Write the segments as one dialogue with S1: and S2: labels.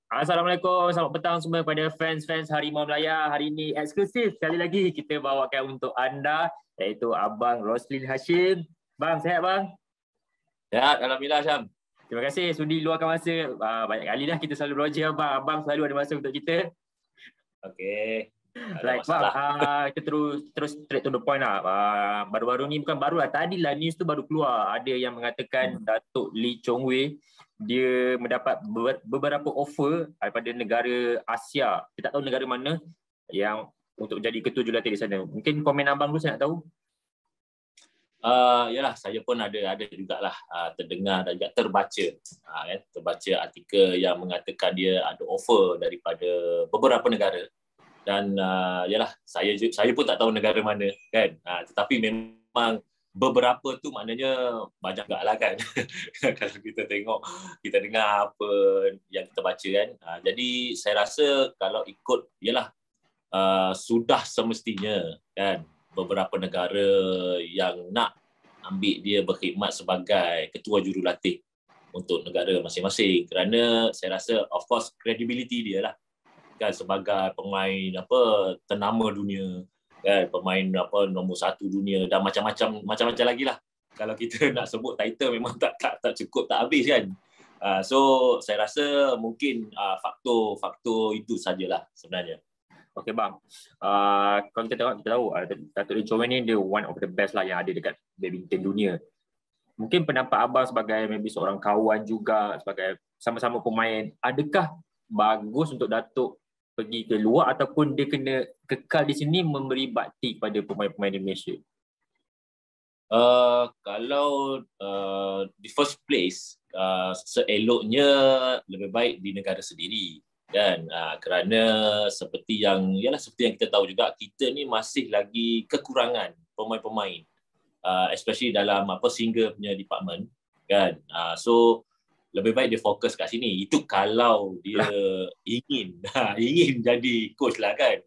S1: Assalamualaikum, selamat petang semua kepada fans-fans Harimau Melaya. Hari ini eksklusif sekali lagi kita bawakan untuk anda iaitu Abang Roslin Hashim. Bang, sihat bang?
S2: Ya, Alhamdulillah Syam.
S1: Terima kasih sudi luarkan masa. Banyak kali dah kita selalu beroja abang. Abang selalu ada masa untuk kita.
S2: Okey.
S1: Right, bang, kita terus straight to the point lah. Baru-baru ni bukan baru lah. Tadi lah news tu baru keluar. Ada yang mengatakan Datuk Lee Chong Wei dia mendapat beberapa offer daripada negara Asia. Kita tak tahu negara mana yang untuk jadi ketua jurulatih di sana. Mungkin komen abang dulu saya nak tahu.
S2: Yalah, saya pun ada jugalah terdengar dan juga terbaca terbaca artikel yang mengatakan dia ada offer daripada beberapa negara. Dan yalah, saya pun tak tahu negara mana kan. Tetapi memang beberapa tu maknanya banyak gak lah kan. Kalau kita tengok, kita dengar apa yang kita baca kan. Jadi saya rasa kalau ikut yalah, sudah semestinya kan beberapa negara yang nak ambil dia berkhidmat sebagai ketua jurulatih untuk negara masing-masing, kerana saya rasa of course credibility dia lah kan sebagai pemain ternama dunia kan, pemain nombor 1 dunia dan macam-macam lagi lah. Kalau kita nak sebut title memang tak cukup, tak habis kan. So saya rasa mungkin faktor itu sajalah sebenarnya.
S1: Okey bang, kalau kita tengok, kita tahu Datuk Lee Chong Wei ni dia one of the best lah yang ada dekat badminton dunia. Mungkin pendapat abang sebagai maybe seorang kawan juga, sebagai sama-sama pemain, adakah bagus untuk Datuk pergi ke luar ataupun dia kena kekal di sini memberi bakti kepada pemain-pemain di Malaysia?
S2: Kalau di first place, seeloknya lebih baik di negara sendiri kan, kerana seperti yang kita tahu juga, kita ni masih lagi kekurangan pemain-pemain, especially dalam single punya department kan. So lebih baik dia fokus kat sini. Itu kalau dia ingin jadi coach lah kan.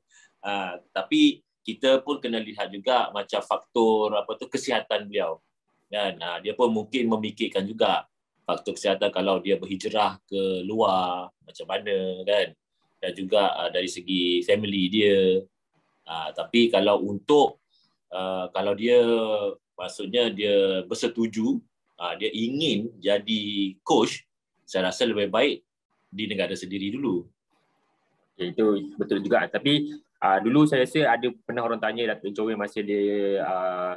S2: Tapi kita pun kena lihat juga macam faktor kesihatan beliau kan. Dia pun mungkin memikirkan juga faktor kesihatan kalau dia berhijrah ke luar macam mana kan, dan juga dari segi family dia. Tapi kalau kalau dia maksudnya dia bersetuju, dia ingin jadi coach, saya rasa lebih baik di negara sendiri dulu.
S1: Itu betul juga. Tapi dulu saya rasa ada pernah orang tanya Datuk Chong Wei masa dia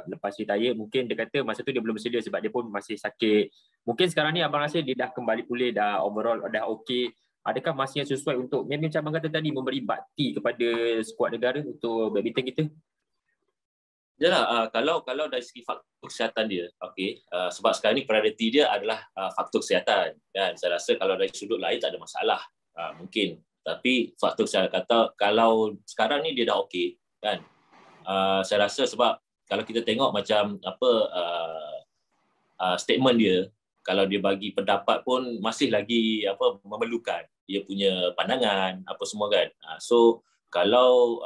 S1: lepas retire, mungkin dia kata masa tu dia belum bersedia sebab dia pun masih sakit. Mungkin sekarang ni abang rasa dia dah kembali pulih, dah overall dah okey. Adakah masa yang sesuai untuk macam abang kata tadi memberi bakti kepada skuad negara untuk badminton kita?
S2: Yalah, kalau dari segi faktor kesihatan dia, okey, sebab sekarang ni prioriti dia adalah faktor kesihatan kan. Saya rasa kalau dari sudut lain tak ada masalah, mungkin. Tapi faktor kesihatan kata kalau sekarang ni dia dah okey kan. Saya rasa sebab kalau kita tengok macam statement dia, kalau dia bagi pendapat pun masih lagi memerlukan dia punya pandangan apa semua kan. So kalau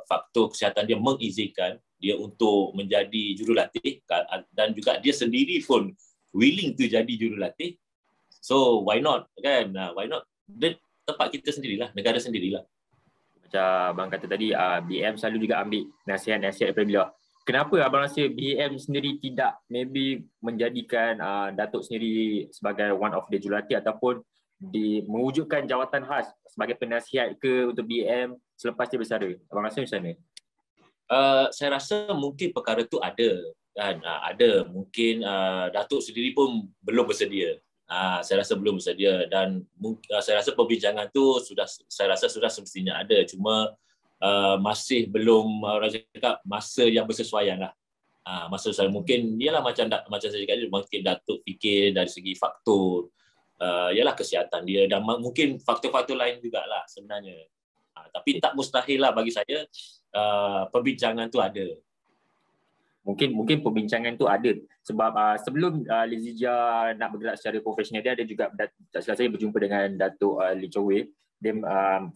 S2: faktor kesihatan dia mengizinkan dia untuk menjadi jurulatih dan juga dia sendiri pun willing to jadi jurulatih, so why not kan? Why not? Dia tempat kita sendirilah, negara sendirilah.
S1: Macam abang kata tadi, BM selalu juga ambil nasihat-nasihat daripada beliau. Kenapa abang rasa BM sendiri tidak maybe menjadikan Datuk sendiri sebagai one of the jurulatih ataupun mewujudkan jawatan khas sebagai penasihat ke untuk BM selepas dia bersara? Abang rasa macam mana?
S2: Saya rasa mungkin perkara tu ada kan, ada mungkin Datuk sendiri pun belum bersedia. Saya rasa belum bersedia dan saya rasa perbincangan tu saya rasa sudah semestinya ada, cuma masih belum orang cakap masa yang bersesuaian lah. Masa saya mungkin ialah macam saya cakap tadi, mungkin Datuk fikir dari segi faktor ialah kesihatan dia dan mungkin faktor-faktor lain jugalah sebenarnya. Tapi tak mustahil lah bagi saya perbincangan tu ada.
S1: Mungkin perbincangan tu ada sebab sebelum Lizija nak bergerak secara profesional, dia ada juga tak salah saya berjumpa dengan Datuk Lee Chong Wei. Dia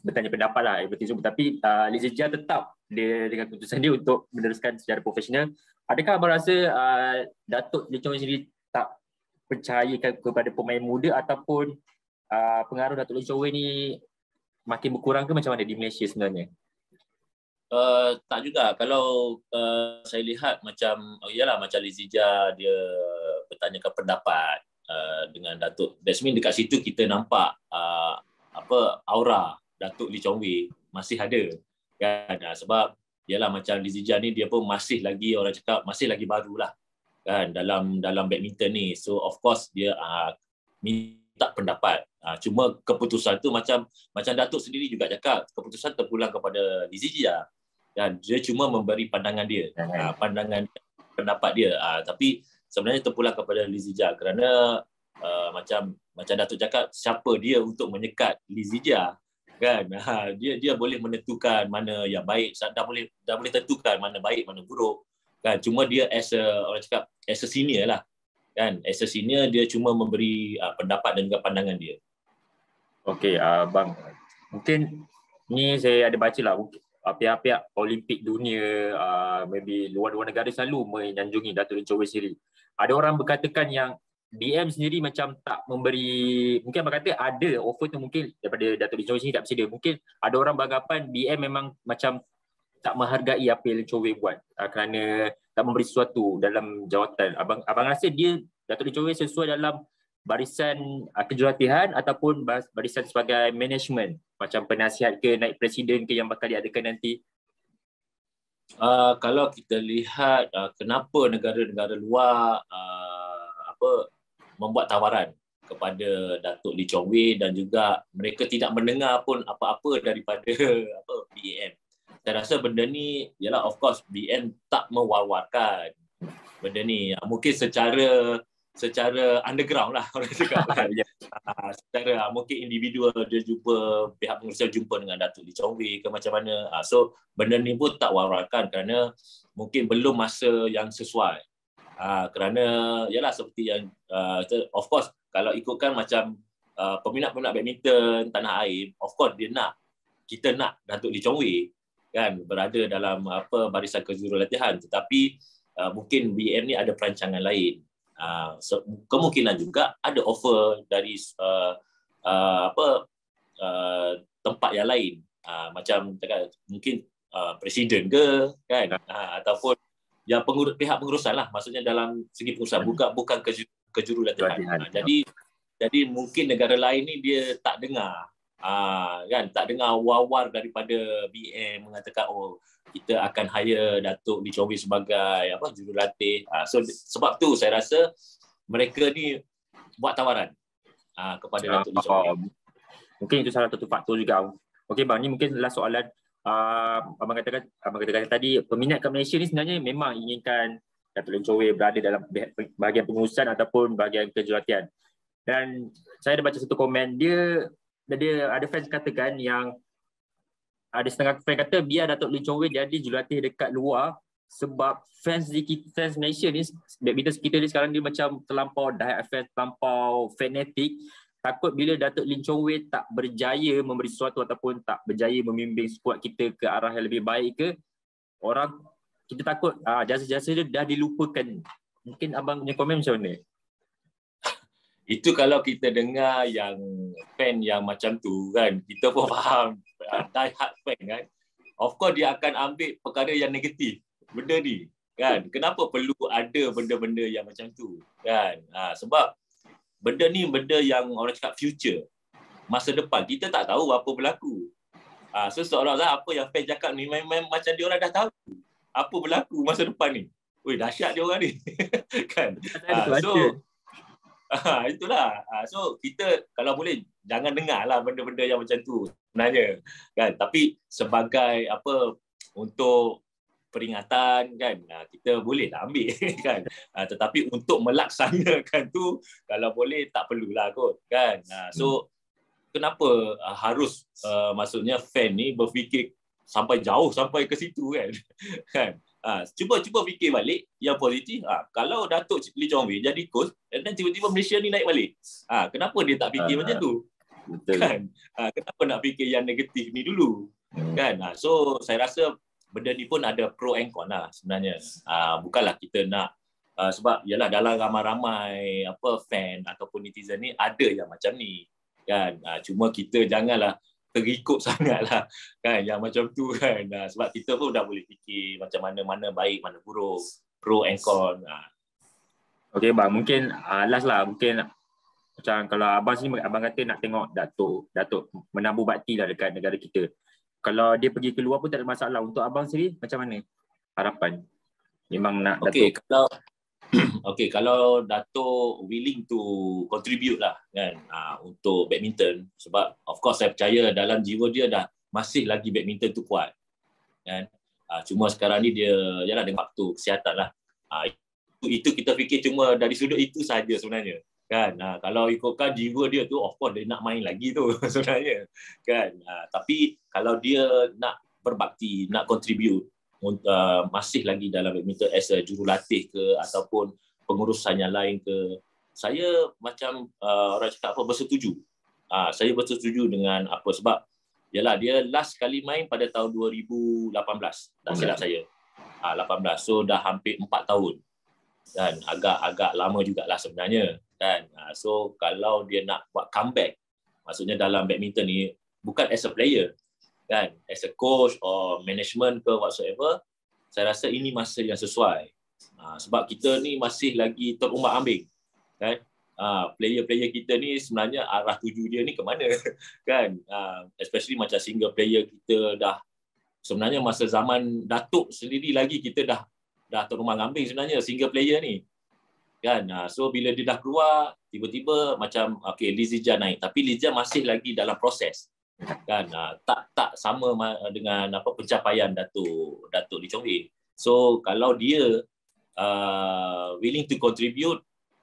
S1: bertanya pendapat lah, tapi Lizija tetap dia dengan keputusan dia untuk meneruskan secara profesional. Adakah abang rasa Datuk Lee Chong Wei sendiri tak percayakan kepada pemain muda ataupun pengaruh Datuk Lee Chong Wei ni makin berkurang ke macam mana di Malaysia sebenarnya?
S2: Tak juga. Kalau saya lihat macam iyalah macam Lizija dia bertanyakan pendapat dengan Datuk. That's mean dekat situ kita nampak aura Datuk Lee Chong Wei masih ada kan. Sebab iyalah macam Lizija ni dia pun masih lagi orang cakap masih lagi barulah kan dalam badminton ni. So of course dia minta pendapat. Cuma keputusan tu macam Datuk sendiri juga cakap keputusan terpulang kepada Lizija. Dan dia cuma memberi pandangan dia, pendapat dia. Tapi sebenarnya terpulang kepada Lizija kerana macam Datuk cakap siapa dia untuk menyekat Lizija kan. Dia boleh menentukan mana yang baik, dah boleh tentukan mana baik mana buruk kan. Cuma dia as a senior lah kan. As a senior dia cuma memberi pendapat dan juga pandangan dia.
S1: Okey, bang. Mungkin ni saya ada baca lah pihak-pihak Olimpik dunia, maybe luar negara selalu menyanjungi Datuk Lee Chong Wei sendiri. Ada orang berkatakan yang BM sendiri macam tak memberi, mungkin abang kata ada offer tu mungkin daripada Datuk Lee Chong Wei sendiri tak bersedia. Mungkin ada orang beranggapan BM memang macam tak menghargai apa yang Lee Chong Wei buat kerana tak memberi sesuatu dalam jawatan. Abang rasa dia Datuk Lee Chong Wei sesuai dalam barisan kejuratihan ataupun barisan sebagai management, macam penasihat ke, naib presiden ke yang bakal diadakan nanti?
S2: Kalau kita lihat kenapa negara-negara luar membuat tawaran kepada Datuk Lee Chong Wei dan juga mereka tidak mendengar pun apa-apa daripada BAM. Saya rasa benda ni ialah of course BM tak mewar-warkan benda ni. Mungkin secara underground lah orang cakap kan. Secara mungkin individual dia jumpa, pihak pengurusan jumpa dengan Datuk Lee Chong Wei ke macam mana. So benda ni pun tak war-warkan kerana mungkin belum masa yang sesuai. Kerana yalah seperti yang of course kalau ikutkan macam peminat-peminat badminton tanah air, of course kita nak Datuk Lee Chong Wei kan berada dalam barisan kejurulatihan, tetapi mungkin BM ni ada perancangan lain. So, kemungkinan juga ada offer dari tempat yang lain, macam mungkin presiden ke kan, ataupun yang pihak pengurusan lah, maksudnya dalam segi pengurusan, bukan kejurulatihan. Jadi mungkin negara lain ni dia tak dengar kan, tak dengar war-war daripada BM mengatakan kita akan hire Datuk Lee Chong Wei sebagai jurulatih. So sebab tu saya rasa mereka ni buat tawaran kepada Datuk Lee Chong Wei.
S1: Mungkin itu salah satu faktor juga. Okey bang, ni mungkin last soalan. Abang katakan tadi peminat kat Malaysia ni sebenarnya memang inginkan Datuk Lee Chong Wei berada dalam bahagian pengurusan ataupun bahagian kejuratihan. Dan saya ada baca satu komen dia ada fans katakan yang ada setengah fans kata biar Datuk Lee Chong Wei jadi jurulatih dekat luar sebab fans Malaysia ni, badminton kita ni sekarang dia macam terlampau die-hard fans, terlampau fanatik. Takut bila Datuk Lee Chong Wei tak berjaya memberi sesuatu ataupun tak berjaya membimbing skuad kita ke arah yang lebih baik ke, kita takut jasa-jasa dia dah dilupakan. Mungkin abang punya komen macam mana?
S2: Itu kalau kita dengar yang fan yang macam tu kan, kita pun faham die hard fan kan. Of course dia akan ambil perkara yang negatif benda ni kan. Kenapa perlu ada benda-benda yang macam tu kan? Sebab benda ni benda yang orang cakap future, masa depan kita tak tahu apa berlaku. So seolah-olah apa yang fan cakap ni memang macam dia orang dah tahu apa berlaku masa depan ni. Oi, dahsyat dia orang ni. Kan? Itulah. So kita kalau boleh jangan dengarlah benda-benda yang macam tu sebenarnya kan. Tapi sebagai untuk peringatan kan, kita boleh lah ambil kan. Tetapi untuk melaksanakan tu kalau boleh tak perlulah kot kan. So kenapa harus maksudnya fan ni berfikir sampai jauh sampai ke situ kan. Kan. Cuba fikir balik yang positif. Kalau Datuk Lee Chong Wei jadi coach dan tiba-tiba Malaysia ni naik balik, kenapa dia tak fikir macam tu? Betul. Kan? Kenapa nak fikir yang negatif ni dulu? Kan? So saya rasa benda ni pun ada pro and con lah sebenarnya. Bukanlah kita nak sebab yalah dalam ramai-ramai fan ataupun netizen ni ada yang macam ni kan. Cuma kita janganlah terikut sangatlah kan yang macam tu kan. Sebab kita pun dah boleh fikir macam mana baik, mana buruk, pro and con.
S1: Okey bang, mungkin last lah, mungkin macam kalau abang sini, abang kata nak tengok Datuk menambah bakti lah dekat negara kita. Kalau dia pergi keluar pun tak ada masalah. Untuk abang sendiri macam mana harapan? Memang nak Datuk?
S2: Kalau Datuk willing to contribute lah kan untuk badminton, sebab of course saya percaya dalam jiwa dia dah masih lagi badminton tu kuat kan. Cuma sekarang ni dia yalah dengan faktor kesihatan lah. Itu kita fikir cuma dari sudut itu saja sebenarnya kan. Kalau ikutkan jiwa dia tu, of course dia nak main lagi tu sebenarnya kan. Tapi kalau dia nak berbakti, nak contribute, masih lagi dalam badminton as a jurulatih ke ataupun pengurusan yang lain ke, saya macam orang cakap apa, bersetuju. Saya bersetuju dengan apa, sebab yalah dia last kali main pada tahun 2018 dah silap saya. 18, so dah hampir 4 tahun dan agak lama jugalah sebenarnya kan. So kalau dia nak buat comeback, maksudnya dalam badminton ni bukan as a player kan, as a coach or management ke whatsoever, saya rasa ini masa yang sesuai. Sebab kita ni masih lagi terumbak-ambing kan. Player-player kita ni sebenarnya arah tuju dia ni ke mana kan. Especially macam single player kita dah, sebenarnya masa zaman Datuk sendiri lagi kita dah terumbang-ambing sebenarnya single player ni kan. So bila dia dah keluar, tiba-tiba macam Lizia naik, tapi Lizia masih lagi dalam proses kan. Tak sama dengan apa pencapaian Datuk Lee Chong Wei. So kalau dia willing to contribute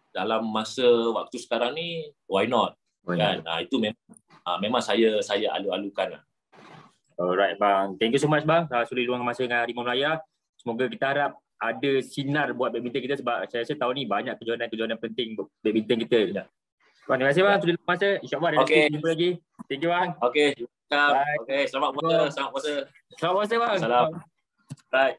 S2: dalam masa waktu sekarang ni, why not kan. Itu memang saya alu-alukan lah.
S1: Alright bang, thank you so much bang sudah luang masa dengan Harimau Melaya. Semoga kita harap ada sinar buat badminton kita, sebab saya rasa tahun ni banyak kejohanan penting badminton kita. Terima kasih bang sudah luang masa. InsyaAllah ada jumpa lagi. Thank you bang.
S2: Selamat puasa.
S1: Selamat puasa bang.
S2: Salam. Bye.